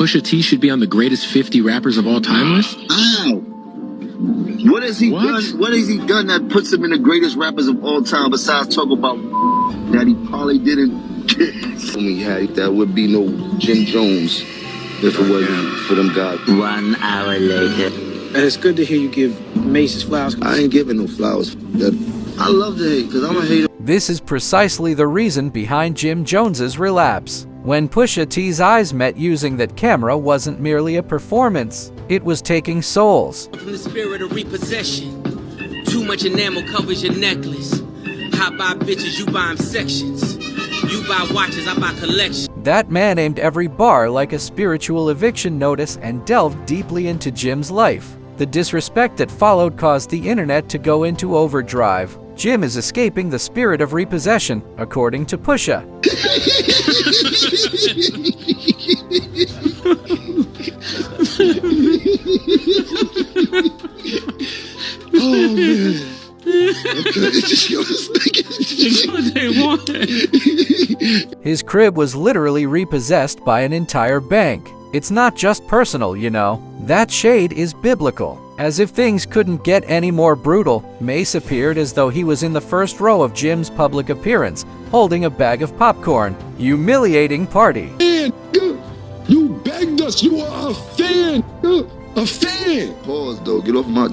Pusha T should be on the greatest 50 rappers of all time list? Ow! What has he done? What has he done that puts him in the greatest rappers of all time besides talk about that he probably didn't get? That would be no Jim Jones if it wasn't for them guys. 1 hour later. And it's good to hear you give Mace his flowers. I ain't giving no flowers. I love to hate because I'm a hater. This is precisely the reason behind Jim Jones's relapse. When Pusha T's eyes met, using that camera wasn't merely a performance, it was taking souls. From the spirit of repossession, too much enamel covers your necklace. I buy bitches, you buy them sections. You buy watches, I buy collections. That man aimed every bar like a spiritual eviction notice and delved deeply into Jim's life. The disrespect that followed caused the internet to go into overdrive. Jim is escaping the spirit of repossession, according to Pusha. Oh man. His crib was literally repossessed by an entire bank. It's not just personal, you know. That shade is biblical. As if things couldn't get any more brutal, Mace appeared as though he was in the first row of Jim's public appearance, holding a bag of popcorn. Humiliating party. Man, you begged us. You are a fan. A fan. Pause though. Get off my...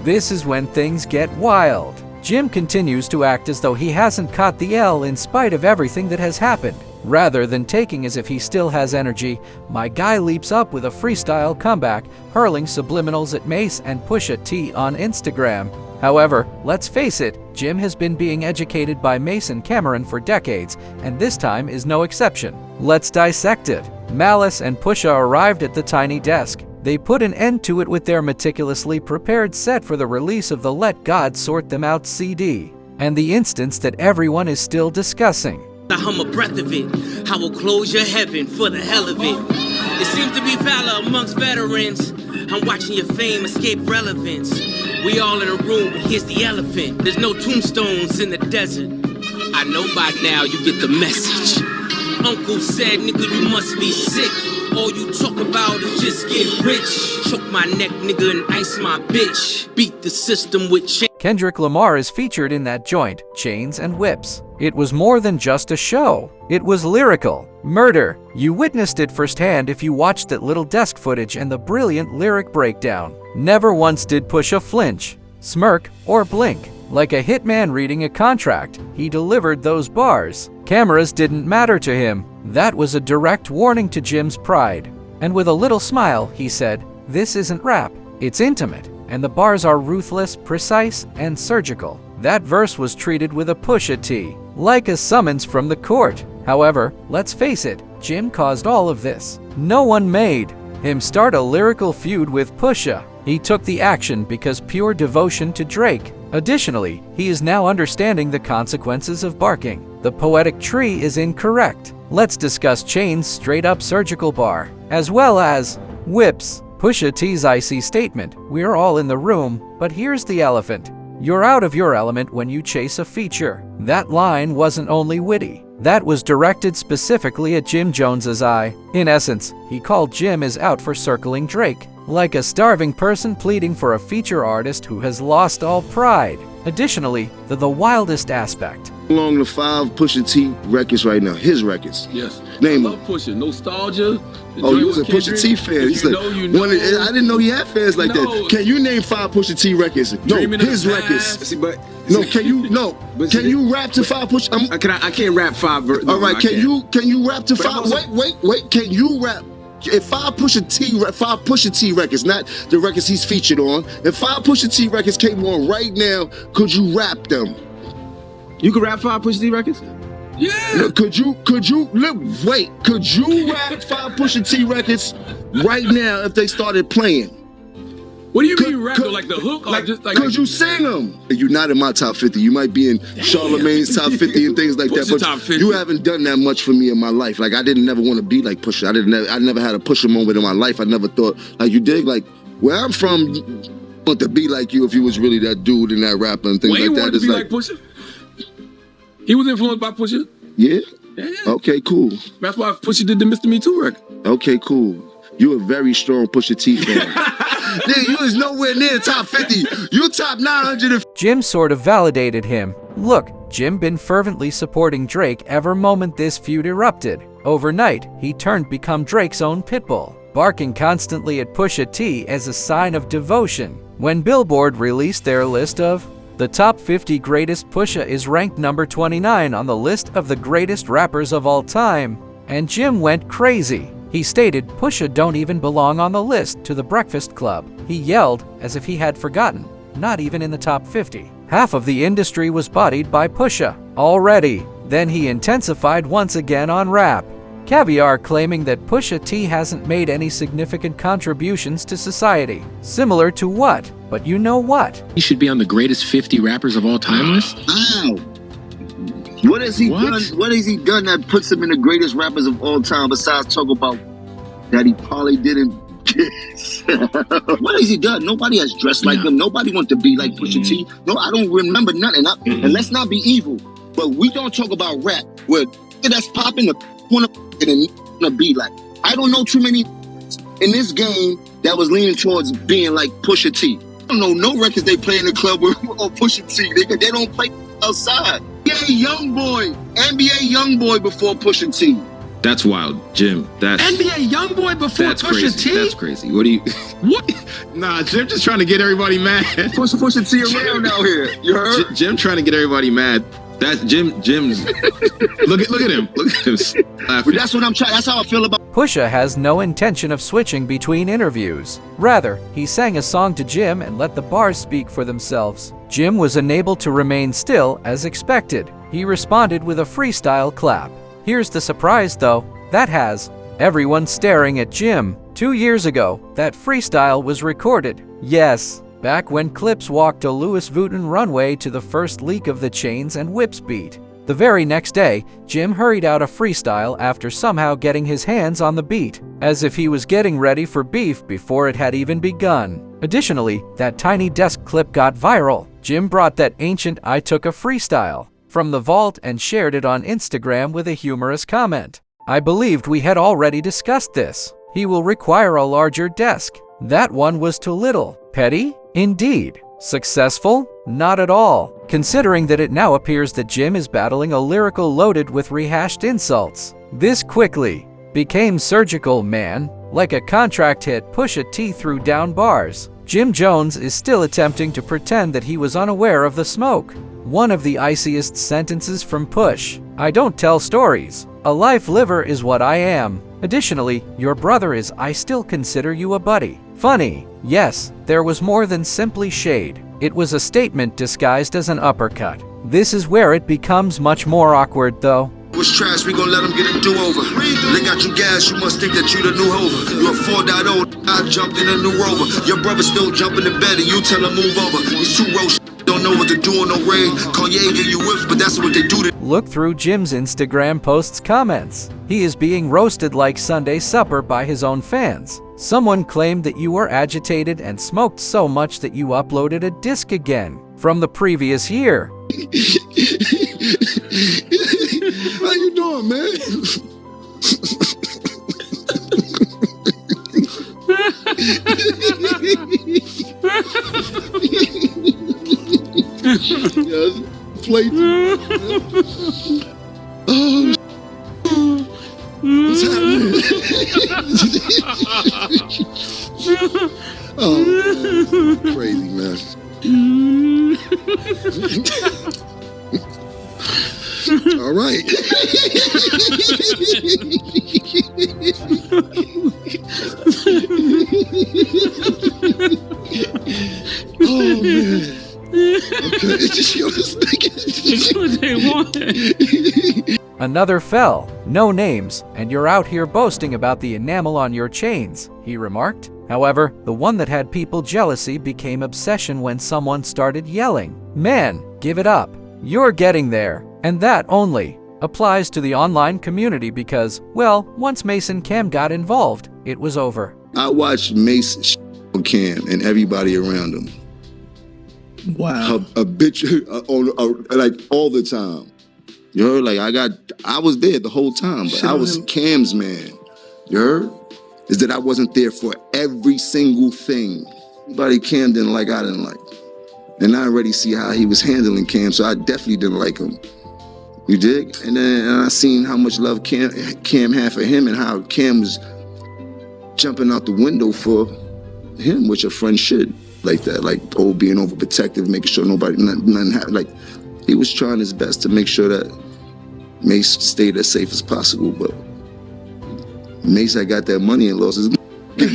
This is when things get wild. Jim continues to act as though he hasn't caught the L in spite of everything that has happened. Rather than taking as if he still has energy, my guy leaps up with a freestyle comeback, hurling subliminals at Mace and Pusha T on Instagram. However, let's face it, Jim has been being educated by Mace and Cameron for decades, and this time is no exception. Let's dissect it. Malice and Pusha arrived at the tiny desk. They put an end to it with their meticulously prepared set for the release of the Let God Sort Them Out CD, and the instance that everyone is still discussing. I hum a breath of it. I will close your heaven for the hell of it. It seems to be valor amongst veterans. I'm watching your fame escape relevance. We all in a room, but here's the elephant. There's no tombstones in the desert. I know by now you get the message. Uncle said, nigga, you must be sick. All you talk about is just get rich. Choke my neck, nigga, and ice my bitch. Beat the system with chains. Kendrick Lamar is featured in that joint, Chains and Whips. It was more than just a show. It was lyrical. Murder. You witnessed it firsthand if you watched that little desk footage and the brilliant lyric breakdown. Never once did Pusha flinch, smirk, or blink. Like a hitman reading a contract, he delivered those bars. Cameras didn't matter to him. That was a direct warning to Jim's pride. And with a little smile, he said, "This isn't rap, it's intimate, and the bars are ruthless, precise, and surgical." That verse was treated with a Pusha T, like a summons from the court. However, let's face it, Jim caused all of this. No one made him start a lyrical feud with Pusha. He took the action because pure devotion to Drake. Additionally, he is now understanding the consequences of barking. The poetic tree is incorrect. Let's discuss Chain's straight-up surgical bar, as well as Whips. Pusha T's icy statement, "We're all in the room, but here's the elephant. You're out of your element when you chase a feature." That line wasn't only witty. That was directed specifically at Jim Jones's eye. In essence, he called Jim as out for circling Drake, like a starving person pleading for a feature artist who has lost all pride. Additionally, the wildest aspect. Along the 5 Pusha T records right now, his records. Yes. Name I love Pusha. Nostalgia. Oh, you was a Pusha T fan. He's like, I didn't know he had fans like that. Can you name 5 Pusha T records? No, his records. See, but No, can you? No, can you rap to 5 Pusha? I can't rap 5 verses. All right, can you rap to 5? Wait. Can you rap? If 5 Pusha T records, not the records he's featured on, if 5 Pusha T records came on right now, could you rap them? You could rap 5 Pusha T records? Yeah. Could you Could you rap 5 Pusha T records right now if they started playing? What do you mean rap? Like the hook? Or just like? Could you sing them? You're not in my top 50. You might be in Charlemagne's top 50 and things like that. But top 50. You haven't done that much for me in my life. Like I didn't never want to be like Pusha. I never had a Pusha moment in my life. I never thought like you dig. Like where I'm from, want to be like you if you was really that dude and that rapper and things Wayne like that. wanted to be like Pusha. He was influenced by Pusha. Yeah. Yeah. Okay, cool. That's why Pusha did the Mr. Me Too record. Okay, cool. You a very strong Pusha T fan. Nigga, you is nowhere near top 50. You top 900. Jim sort of validated him. Look, Jim been fervently supporting Drake ever moment this feud erupted. Overnight, he turned become Drake's own pitbull, barking constantly at Pusha T as a sign of devotion. When Billboard released their list of the top 50 greatest, Pusha is ranked number 29 on the list of the greatest rappers of all time, and Jim went crazy. He stated Pusha don't even belong on the list to the Breakfast Club. He yelled as if he had forgotten, not even in the top 50. Half of the industry was bodied by Pusha already. Then he intensified once again on rap. Caviar claiming that Pusha T hasn't made any significant contributions to society. Similar to what? But you know what? He should be on the greatest 50 rappers of all time list? Wow. What has he done? What has he done that puts him in the greatest rappers of all time besides talk about that he probably didn't kiss? What has he done? Nobody has dressed like him. Nobody wants to be like Pusha T. No, I don't remember nothing. And let's not be evil, but we don't talk about rap where that's popping the want to be like. I don't know too many in this game that was leaning towards being like Pusha T. I don't know no records they play in the club with or Pusha T. They don't play outside. NBA Youngboy before Pusha T. That's wild, Jim. That's NBA Youngboy before that's Pusha crazy. T? That's crazy. What do you? What? Nah, Jim just trying to get everybody mad. Pusha T around out here. You heard? Jim trying to get everybody mad. That's Jim's. Look at him. Look at him. But that's what I'm trying. That's how I feel about. Pusha has no intention of switching between interviews. Rather, he sang a song to Jim and let the bars speak for themselves. Jim was unable to remain still as expected. He responded with a freestyle clap. Here's the surprise though, that has everyone staring at Jim. 2 years ago, that freestyle was recorded. Yes, back when Clips walked a Louis Vuitton runway to the first leak of the Chains and Whips beat. The very next day, Jim hurried out a freestyle after somehow getting his hands on the beat, as if he was getting ready for beef before it had even begun. Additionally, that tiny desk clip got viral. Jim brought that ancient "I took a freestyle" from the vault and shared it on Instagram with a humorous comment. I believed we had already discussed this. He will require a larger desk. That one was too little. Petty? Indeed. Successful? Not at all, considering that it now appears that Jim is battling a lyrical loaded with rehashed insults. This quickly became surgical, man. Like a contract hit, Pusha T threw down bars. Jim Jones is still attempting to pretend that he was unaware of the smoke. One of the iciest sentences from Push. I don't tell stories. A life liver is what I am. Additionally, your brother is I still consider you a buddy. Funny. Yes, there was more than simply shade. It was a statement disguised as an uppercut. This is where it becomes much more awkward though. Was trash, we gon' let them get a do-over. They got you gas, you must think that you the new Hover. You a 4.0, I jumped in a new Rover. Your brother still jumping in bed and you tell him move over. These two roads don't know what to do on no raid. Kanye give you whips, but that's what they do to. Look through Jim's Instagram posts comments. He is being roasted like Sunday supper by his own fans. Someone claimed that you were agitated and smoked so much that you uploaded a disc again from the previous year. How you doing, man? Yes, plate. Oh, what's happening? Oh, man. Crazy, man. All right. Oh man. Okay, it's just yours. It's what they want. Another fell. No names, and you're out here boasting about the enamel on your chains, he remarked. However, the one that had people jealousy became obsession when someone started yelling, "Man, give it up. You're getting there." And that only applies to the online community because, well, once Mason Cam got involved, it was over. I watched Mace on Cam and everybody around him. Wow. A bitch like all the time. You heard? Like I was there the whole time, but I was Cam's man. You heard? is that I wasn't there for every single thing. Anybody Cam didn't like, I didn't like. And I already see how he was handling Cam, so I definitely didn't like him. You dig? And then I seen how much love Cam had for him and how Cam was jumping out the window for him, which a friend should. Like that, like being overprotective, making sure nothing happened. Like, he was trying his best to make sure that Mace stayed as safe as possible, but Mace had got that money and lost his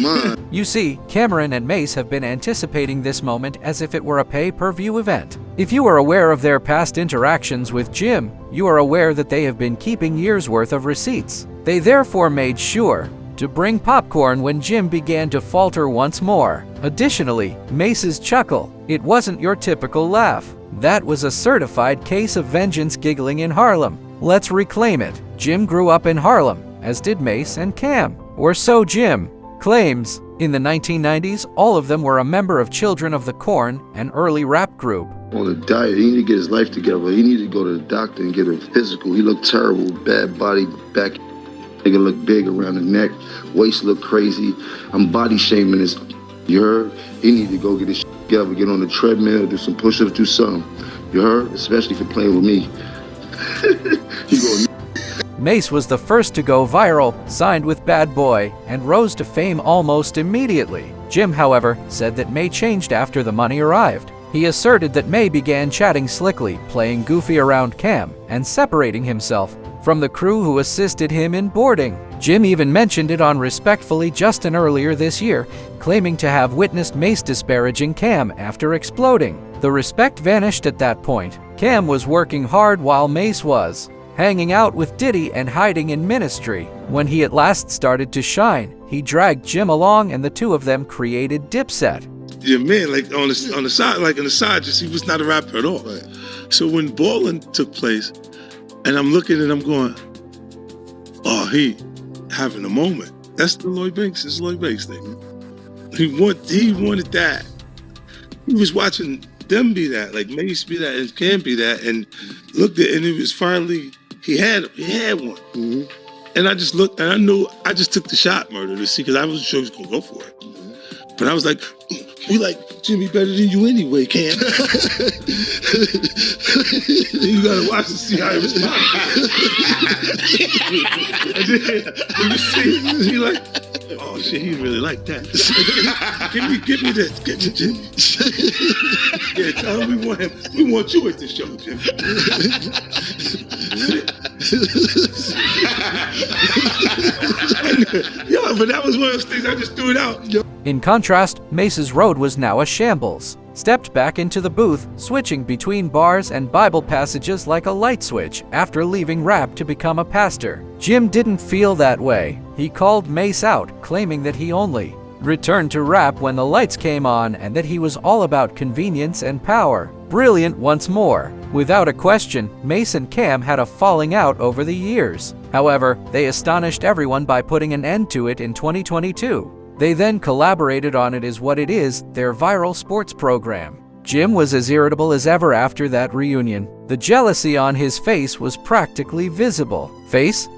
mind. You see, Cameron and Mace have been anticipating this moment as if it were a pay-per-view event. If you are aware of their past interactions with Jim, you are aware that they have been keeping years' worth of receipts. They therefore made sure to bring popcorn when Jim began to falter once more. Additionally, Mace's chuckle, it wasn't your typical laugh. That was a certified case of vengeance giggling in Harlem. Let's reclaim it. Jim grew up in Harlem, as did Mace and Cam. Or so Jim claims. In the 1990s, all of them were a member of Children of the Corn, an early rap group. On the diet, he need to get his life together. He need to go to the doctor and get a physical. He looked terrible, bad body, back. Nigga look big around the neck, waist look crazy. I'm body shaming this. You heard? He need to go get his shit together, get on the treadmill, do some push-ups, do something. You heard? Especially for playing with me. He go. Mace was the first to go viral, signed with Bad Boy, and rose to fame almost immediately. Jim, however, said that May changed after the money arrived. He asserted that May began chatting slickly, playing goofy around Cam, and separating himself from the crew who assisted him in boarding. Jim even mentioned it on Respectfully Justin earlier this year, claiming to have witnessed Mace disparaging Cam after exploding. The respect vanished at that point. Cam was working hard while Mace was hanging out with Diddy and hiding in ministry. When he at last started to shine, he dragged Jim along and the two of them created Dipset. Yeah, man, like on the side, like on the side, just he was not a rapper at all. Right. So when Ballin' took place, and I'm looking and I'm going, oh, he having a moment. That's the Lloyd Banks. It's Lloyd Banks thing. He wanted that. He was watching them be that, like Mace be that, and Cam be that, and looked at, and it was finally he had one. Mm-hmm. And I just looked, and I knew I just took the shot, Murder, to see, because I wasn't sure he was gonna go for it. Mm-hmm. But I was like, we like Jimmy better than you anyway, Cam. You gotta watch to see how he responds. And then you see, he like, oh shit, he really like that. Give me this, get me Jimmy. Yeah, tell him we want you at the show, Jimmy. Yeah, but that was one of those things I just threw it out. In contrast, Mace's road was now a shambles. Stepped back into the booth, switching between bars and Bible passages like a light switch after leaving rap to become a pastor. Jim didn't feel that way. He called Mace out, claiming that he only returned to rap when the lights came on and that he was all about convenience and power. Brilliant once more. Without a question, Mace and Cam had a falling out over the years. However, they astonished everyone by putting an end to it in 2022. They then collaborated on It Is What It Is, their viral sports program. Jim was as irritable as ever after that reunion. The jealousy on his face was practically visible.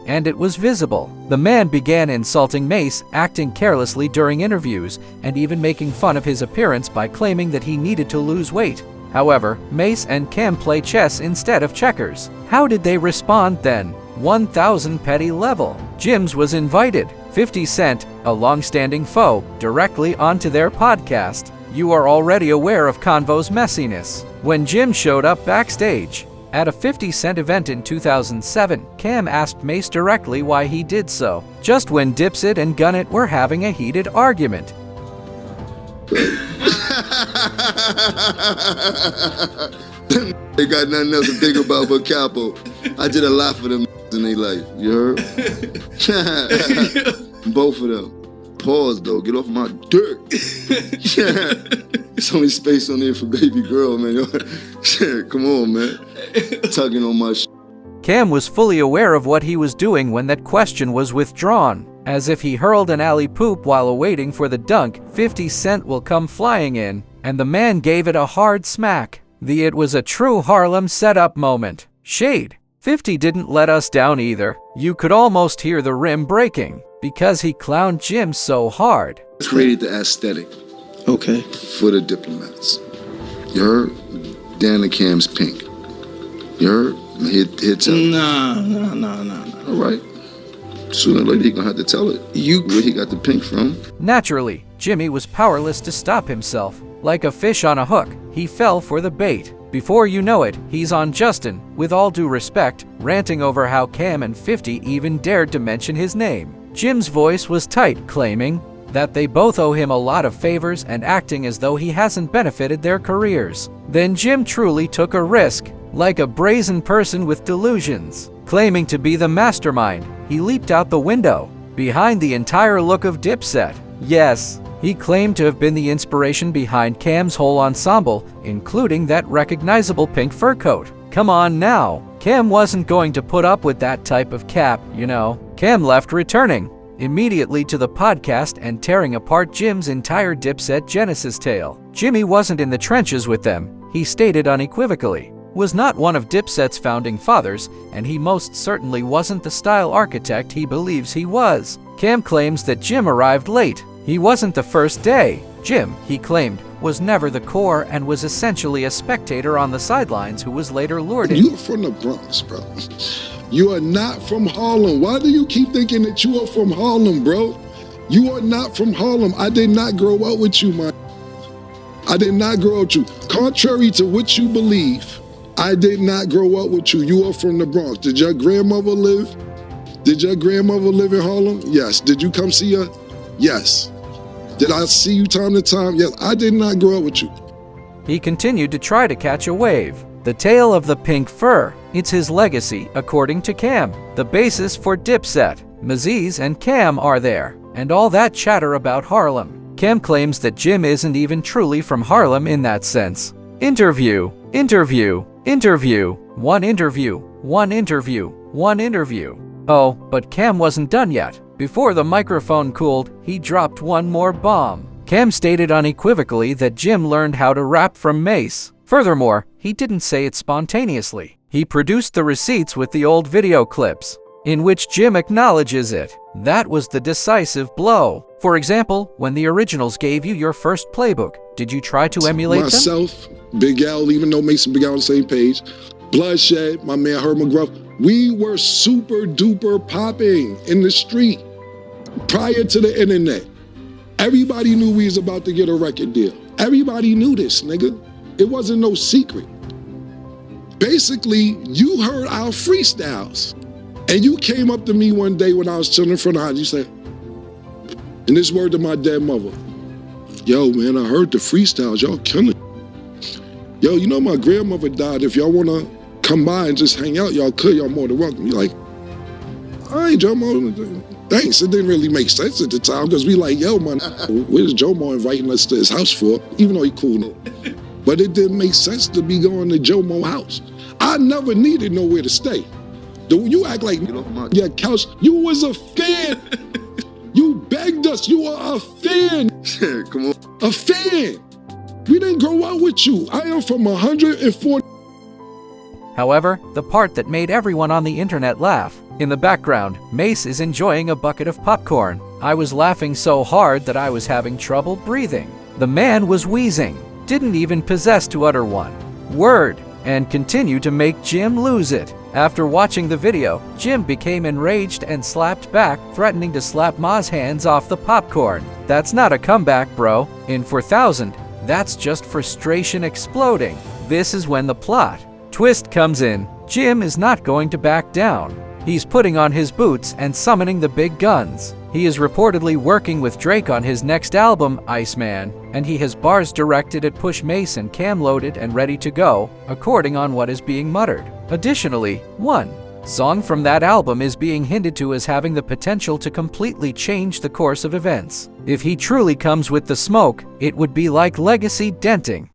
And it was visible. The man began insulting Mace, acting carelessly during interviews, and even making fun of his appearance by claiming that he needed to lose weight. However, Mace and Cam play chess instead of checkers. How did they respond then? 1,000 petty level. Jim's was invited. 50 Cent, a long-standing foe, directly onto their podcast. You are already aware of Convo's messiness. When Jim showed up backstage at a 50 Cent event in 2007, Cam asked Mace directly why he did so, just when Dipset and Gunnit were having a heated argument. They got nothing else to think about but Capo. I did a lot for them in their life. You heard? Both of them. Pause though. Get off my dick. There's only space on there for baby girl, man. Come on, man. Tugging on my shit. Cam was fully aware of what he was doing when that question was withdrawn. As if he hurled an alley-poop while awaiting for the dunk, 50 Cent will come flying in, and the man gave it a hard smack. It was a true Harlem setup moment. Shade. 50 didn't let us down either. You could almost hear the rim breaking. because he clowned Jim so hard. Created the aesthetic Okay. for the diplomats. You heard? Dan and Cam's pink. You heard? He'll tell you. Nah. All right. Sooner or later, he gonna have to tell it. Where he got the pink from. Naturally, Jimmy was powerless to stop himself. Like a fish on a hook, he fell for the bait. Before you know it, he's on Justin, with all due respect, ranting over how Cam and 50 even dared to mention his name. Jim's voice was tight, claiming that they both owe him a lot of favors and acting as though he hasn't benefited their careers. Then Jim truly took a risk. Like a brazen person with delusions, claiming to be the mastermind, he leaped out the window, behind the entire look of Dipset. Yes, he claimed to have been the inspiration behind Cam's whole ensemble, including that recognizable pink fur coat. Come on now, Cam wasn't going to put up with that type of cap, you know. Cam left, returning immediately to the podcast and tearing apart Jim's entire Dipset Genesis tale. Jimmy wasn't in the trenches with them, he stated unequivocally. Was not one of Dipset's founding fathers, and he most certainly wasn't the style architect he believes he was. Cam claims that Jim arrived late. He wasn't the first day. Jim, he claimed, was never the core and was essentially a spectator on the sidelines who was later lured in. You're from the Bronx, bro. You are not from Harlem. Why do you keep thinking that you are from Harlem, bro? You are not from Harlem. I did not grow up with you, man. I did not grow up with you. Contrary to what you believe, I did not grow up with you. You are from the Bronx. Did your grandmother live? Did your grandmother live in Harlem? Yes. Did you come see her? Yes. Did I see you time to time? Yes. I did not grow up with you. He continued to try to catch a wave. The tale of the pink fur. It's his legacy, according to Cam. The basis for Dipset. Maziz and Cam are there. And all that chatter about Harlem. Cam claims that Jim isn't even truly from Harlem in that sense. Interview. One interview. Oh, but Cam wasn't done yet. Before the microphone cooled, he dropped one more bomb. Cam stated unequivocally that Jim learned how to rap from Mace. Furthermore, he didn't say it spontaneously. He produced the receipts with the old video clips, in which Jim acknowledges it. That was the decisive blow. For example, when the originals gave you your first playbook, did you try to emulate them? Myself, Big L, even though Mason and Big L on the same page, Bloodshed, my man Herb McGruff, we were super duper popping in the street prior to the internet. Everybody knew we was about to get a record deal. Everybody knew this, nigga. It wasn't no secret. Basically, you heard our freestyles. And you came up to me one day when I was chilling in front of the house, you said, and this word to my dead mother, yo, man, I heard the freestyles, y'all killing. Yo, you know my grandmother died. If y'all wanna come by and just hang out, y'all could, y'all more than welcome. You're like, all right, Jomo, thanks. It didn't really make sense at the time because we like, yo, man, where's Jomo inviting us to his house for? Even though he cool. But it didn't make sense to be going to Jomo's house. I never needed nowhere to stay. You act like, yeah, couch, you was a fan. You begged us, you were a fan. Come on. A fan. We didn't grow up with you. I am from 140. However, the part that made everyone on the internet laugh. In the background, Mace is enjoying a bucket of popcorn. I was laughing so hard that I was having trouble breathing. The man was wheezing, didn't even possess to utter one word, and continued to make Jim lose it. After watching the video, Jim became enraged and slapped back, threatening to slap Ma's hands off the popcorn. That's not a comeback, bro. In 4000, that's just frustration exploding. This is when the plot twist comes in. Jim is not going to back down. He's putting on his boots and summoning the big guns. He is reportedly working with Drake on his next album, Iceman, and he has bars directed at Push Mace and Cam loaded and ready to go, according on what is being muttered. Additionally, one song from that album is being hinted to as having the potential to completely change the course of events. If he truly comes with the smoke, it would be like legacy denting.